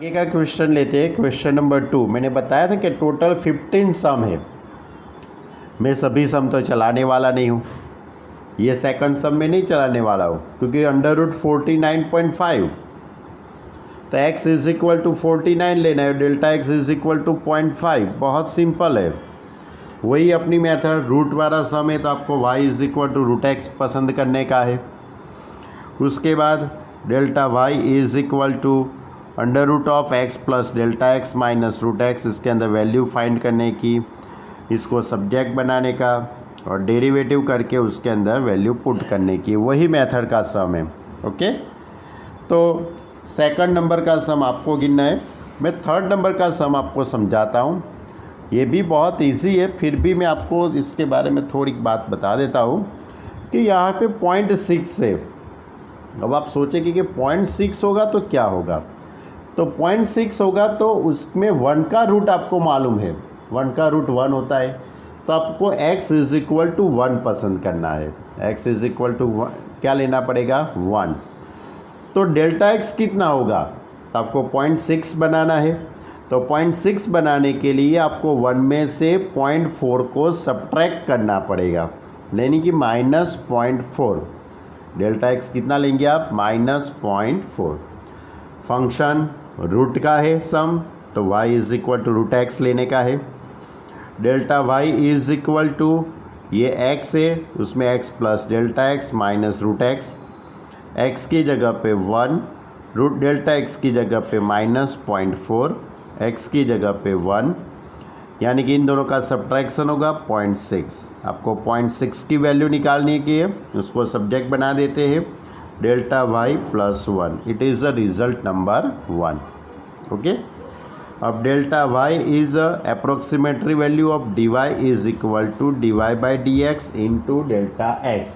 आगे का क्वेश्चन लेते हैं। क्वेश्चन नंबर 2 मैंने बताया था कि टोटल 15 सम है। मैं सभी सम तो चलाने वाला नहीं हूँ, ये सेकंड सम में नहीं चलाने वाला हूँ क्योंकि अंडर रूट 49.5 तो x इज इक्वल टू 49 लेना है, delta x is equal to 0.5। बहुत सिंपल है, वही अपनी मेथड रूट वाला सम है तो आपको y is equal to root x पसंद करने का है। उसके बाद delta y is equal to under root of x plus delta x minus root x, इसके अंदर वैल्यू फाइंड करने की, इसको सब्जेक्ट बनाने का और डेरिवेटिव करके उसके अंदर वैल्यू पुट करने की, वही मेथड का सम है। ओके, तो सेकंड नंबर का सम आपको गिनना है। मैं थर्ड नंबर का सम आपको समझाता हूँ, ये भी बहुत इजी है, फिर भी मैं आपको इसके बारे में थोड़ी बात बता देता हूँ कि यहाँ पे 0.6 है। अब आप सोचेंगे कि 0.6 होगा तो क्या होगा, तो 0.6 होगा तो उसमें 1 का रूट आपको मालूम है, 1 का रूट 1 होता है, तो आपको x इज इक्वल टू 1 पसंद करना है। x इज इक्वल टू क्या लेना पड़ेगा, 1। तो डेल्टा x कितना होगा, तो आपको 0.6 बनाना है। तो 0.6 बनाने के लिए आपको 1 में से 0.4 को सब्ट्रैक्ट करना पड़ेगा, यानी कि -0.4। डेल्टा x कितना लेंगे आप, -0.4। फंक्शन रूट का है सम, तो y is equal to root x लेने का है। Delta y is equal to ये x है, उसमें x plus delta x minus root x, x की जगह पे 1, रूट डेल्टा x की जगह पे -0.4, x की जगह पे 1, यानी कि इन दोनों का सब्ट्रैक्शन होगा 0.6। आपको 0.6 की वैल्यू निकालनी है, उसको सब्जेक्ट बना देते हैं, delta y plus 1, it is the result number 1। Okay, अब delta y is approximately value of dy is equal to dy by d x into delta x.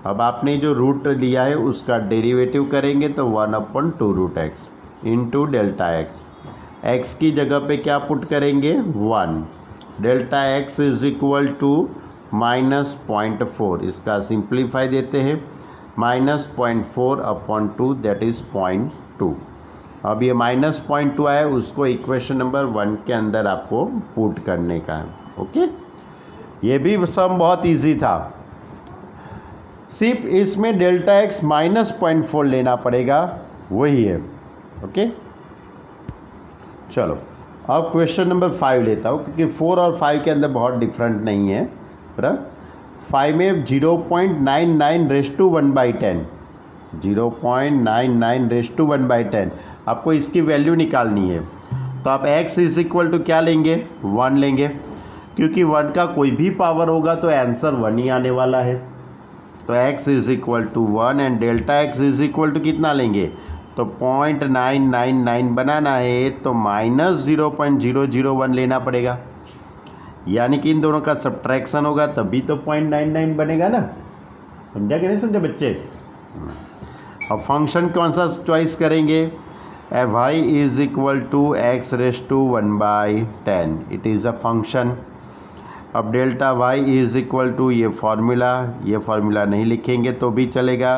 अब आपने जो रूट लिया है उसका डेरिवेटिव करेंगे तो 1/2 root x into delta x, x की जगह पे क्या पुट करेंगे, 1। Delta x is equal to -0.4, इसका सिंप्लीफाई देते हैं, -0.4/2 दैट इज़ 0.2। अब ये -0.2 आया, उसको इक्वेशन नंबर 1 के अंदर आपको पुट करने का है। ओके, ये भी सम बहुत इजी था, सिर्फ इसमें डेल्टा एक्स -0.4 लेना पड़ेगा, वही है। ओके, चलो अब क्वेश्चन नंबर 5 लेता हूँ क्योंकि 4 और 5 के अंदर बहुत डिफरेंट नहीं है। बराबर, 5 में 0.99 रेज़ टू 1/10, 0.99 रेज़ टू 1/10 आपको इसकी वैल्यू निकालनी है। तो आप x इज इक्वल टू क्या लेंगे, 1 लेंगे, क्योंकि 1 का कोई भी पावर होगा तो आंसर 1 ही आने वाला है। तो x is equal to 1 and delta x is equal to कितना लेंगे, तो 0.999 बनाना है तो -0.001 लेना पड़ेगा, यानी कि इन दोनों का सब्ट्रैक्शन होगा तभी तो 0.99 बनेगा ना। समझा कि नहीं समझा बच्चे। अब फंक्शन कौन सा चॉइस करेंगे, y is equal to x raise to 1/10, it is a function. अब delta y is equal to ये फार्मूला नहीं लिखेंगे तो भी चलेगा।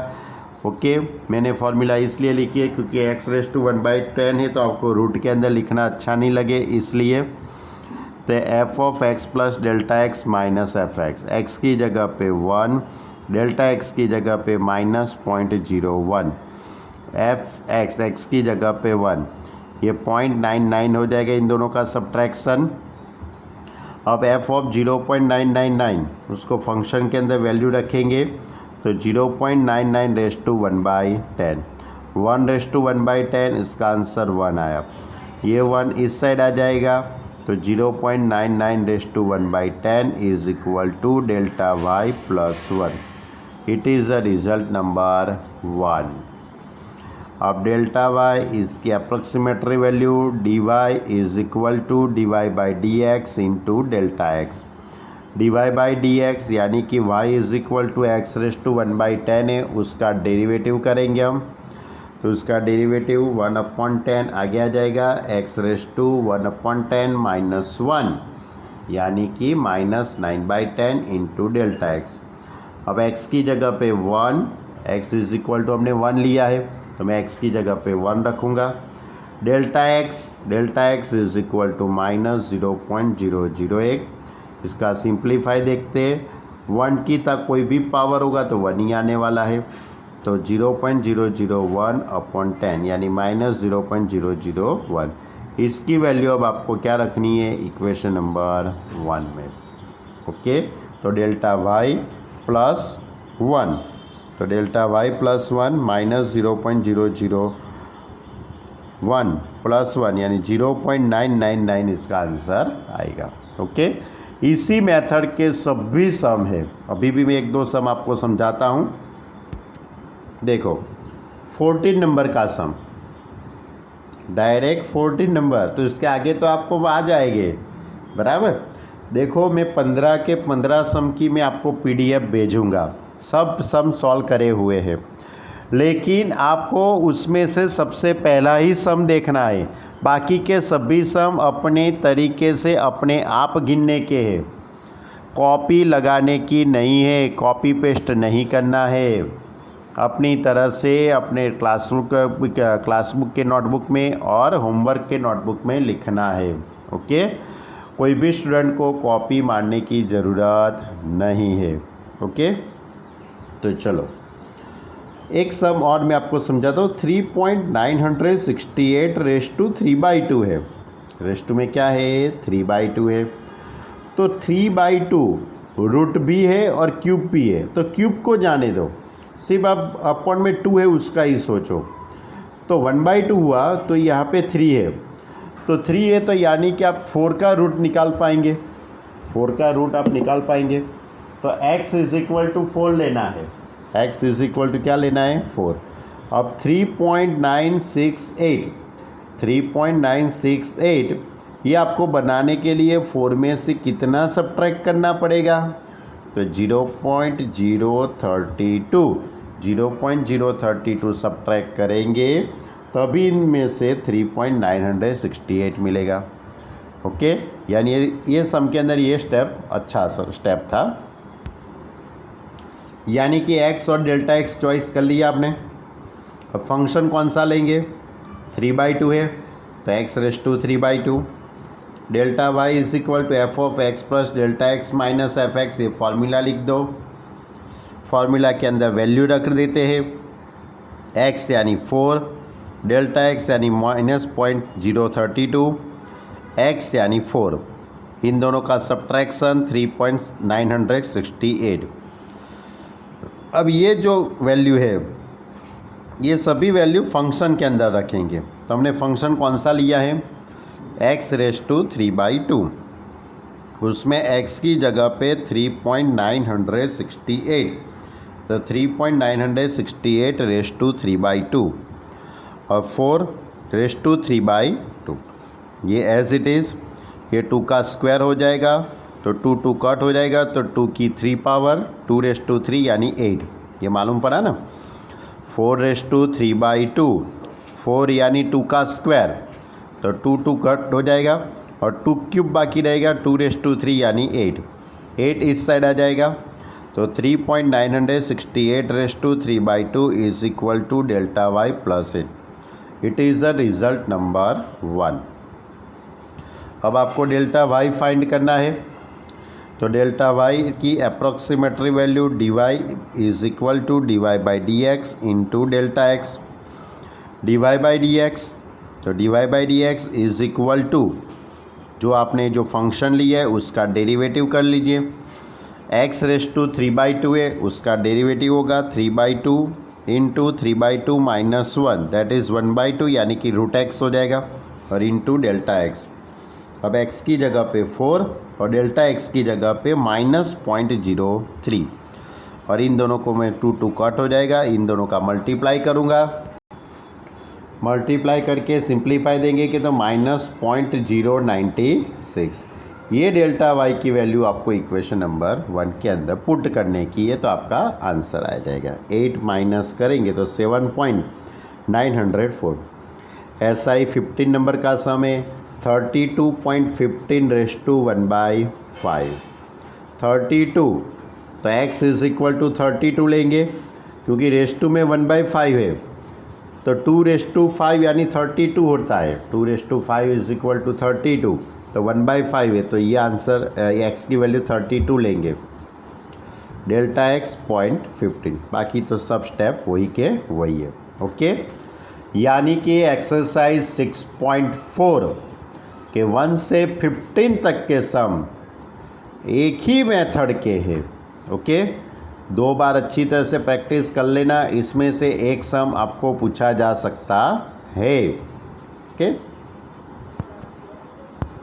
ओके, मैंने फार्मूला इसलिए लिखी है क्योंकि x रेज़ टू 1/10 है तो आपको रूट के अंदर लिखना अच्छा नहीं लगे, इसलिए तो f of x plus delta x minus f x, x की जगह पे 1, डेल्टा x की जगह पे -0.01, एफ एक्स एक्स की जगह पे 1, ये 0.99 हो जाएगा इन दोनों का सब्ट्रैक्शन। अब f ऑफ 0.999 उसको फंक्शन के अंदर वैल्यू रखेंगे तो 0.99 रेज़ टू 1/10, 1 रेज़ टू 1/10, इसका आंसर 1 आया। ये 1 इस साइड आ जाएगा तो 0.99 raise to 1/10 is equal to delta y plus 1, it is a result number 1। अब डेल्टा y इसकी approximately value dy is equal to dy by d x into delta x, dy by d x यानी कि y is equal to x raise to 1/10 है, उसका derivative करेंगे हम, तो उसका डेरिवेटिव 1/10 आगे आ जाएगा, x रेज़ टू 1/10 माइनस 1 यानी कि -9/10 इंटू डेल्टा एक्स। अब x की जगह पे 1, x इज इक्वल टू हमने 1 लिया है तो मैं x की जगह पे 1 रखूँगा, delta x is equal to minus 0.008। इसका सिंप्लीफाई देखते हैं, 1 की तक कोई भी पावर होगा तो 1 ही आने वाला है, तो 0.001 अपॉन 10 यानी माइनस 0.001। इसकी वैल्यू अब आपको क्या रखनी है इक्वेशन नंबर 1 में। ओके, तो डेल्टा वाई प्लस 1, तो delta y plus 1 minus 0.001 plus 1 यानी 0.999 इसका आंसर आएगा। ओके, इसी मेथड के सभी सम है। अभी भी मैं एक दो सम आपको समझाता हूँ। देखो 14 नंबर का सम, डायरेक्ट 14 नंबर, तो इसके आगे तो आपको आ जाएंगे बराबर। देखो मैं 15 के 15 सम की मैं आपको PDF भेजूँगा, सब सम सॉल्व करे हुए हैं, लेकिन आपको उसमें से सबसे पहला ही सम देखना है। बाकी के सभी सम अपने तरीके से अपने आप गिनने के हैं, कॉपी लगाने की नहीं है, कॉपी पेस्ट नहीं करना है। अपनी तरह से अपने क्लासबुक के नोटबुक में और होमवर्क के नोटबुक में लिखना है। ओके, कोई भी स्टूडेंट को कॉपी मारने की ज़रूरत नहीं है। ओके, तो चलो एक सम और मैं आपको समझाता हूँ। 3.968 रेस टू 3/2 है। रेस टू में क्या है 3/2 है, तो 3/2 रूट भी है और क्यूब भी है, तो क्यूब को जाने दो, सिर्फ आप अपॉन में 2 है उसका ही सोचो। तो 1/2 हुआ, तो यहाँ पे 3 है, तो 3 है तो यानी कि आप 4 का रूट निकाल पाएंगे, 4 का रूट आप निकाल पाएंगे। तो x इज इक्वल टू 4 लेना है, x इज इक्वल टू क्या लेना है 4। अब 3.968 ये आपको बनाने के लिए 4 में से कितना सब्ट्रैक्ट करना पड़ेगा, तो 0.032 सब्ट्रैक्ट करेंगे तभी इनमें से 3.968 मिलेगा। ओके, यानी ये सम के अंदर ये स्टेप अच्छा स्टेप था, यानी कि x और डेल्टा x चॉइस कर लिया आपने। अब फंक्शन कौन सा लेंगे, 3/2 है तो x raise to 3/2, delta y is equal to f of x plus delta x minus f x, ये फार्मूला लिख दो। फार्मूला के अंदर वैल्यू रख देते हैं, x यानी 4, डेल्टा x यानी माइनस 0.032, x यानी 4, इन दोनों का सब्ट्रैक्शन 3.968। अब ये जो वैल्यू है ये सभी वैल्यू फंक्शन के अंदर रखेंगे, तो हमने फंक्शन कौन सा लिया है x रेस टू 3/2, उसमें x की जगह पे 3.968, तो 3.968 रेस टू 3/2 और 4 रेस टू 3/2, ये एज इट इज़, ये 2 का स्क्वायर हो जाएगा तो 2 कट हो जाएगा, तो 2 की 3 पावर 2 रेस टू 3 यानी 8, ये मालूम पड़ा ना। 4 रेस टू 3/2, 4 यानी 2 का स्क्वायर, तो 2 कट हो जाएगा और 2 क्यूब बाकी रहेगा, 2 रेस टू 3 यानी 8 इस साइड आ जाएगा, तो 3.968 raise to 3/2 is equal to delta y plus 8। It is the result number 1। अब आपको डेल्टा वाई फाइंड करना है, तो डेल्टा वाई की approximately value dy is equal to dy/dx into delta x, dy/dx, तो dy/dx इज इक्वल टू जो आपने जो फंक्शन लिया है उसका डेरिवेटिव कर लीजिए। x रेस टू 3/2 है, उसका डेरिवेटिव होगा 3/2 इंटू 3/2 माइनस 1 दैट इज़ 1/2 यानी कि रूट x हो जाएगा, और इंटू डेल्टा x। अब x की जगह पे 4 और डेल्टा x की जगह पे माइनस 0.03, और इन दोनों को मैं 2 कट हो जाएगा, इन दोनों का मल्टीप्लाई करूँगा, मल्टीप्लाई करके सिंप्लीफाई देंगे कि तो माइनस 0.096। ये डेल्टा वाई की वैल्यू आपको इक्वेशन नंबर 1 के अंदर पुट करने की है, तो आपका आंसर आ जाएगा। 8 माइनस करेंगे तो 7.904। SI 15 नंबर का सम है 32.15 रेस टू 1/5। 32 तो x इज इक्वल टू 32 लेंगे, क्योंकि रेस टू में 1/5 है, तो 2⁵ यानी 32 होता है। 2⁵ इज इक्वल टू 32, तो 1/5 है, तो ये आंसर एक्स की वैल्यू 32 लेंगे। डेल्टा एक्स 0.15, बाकी तो सब स्टेप वही के वही है। ओके, यानी कि एक्सरसाइज 6.4 के 1 से 15 तक के सम एक ही मेथड के हैं। ओके, 2 बार अच्छी तरह से प्रैक्टिस कर लेना, इसमें से एक सम आपको पूछा जा सकता है। ओके।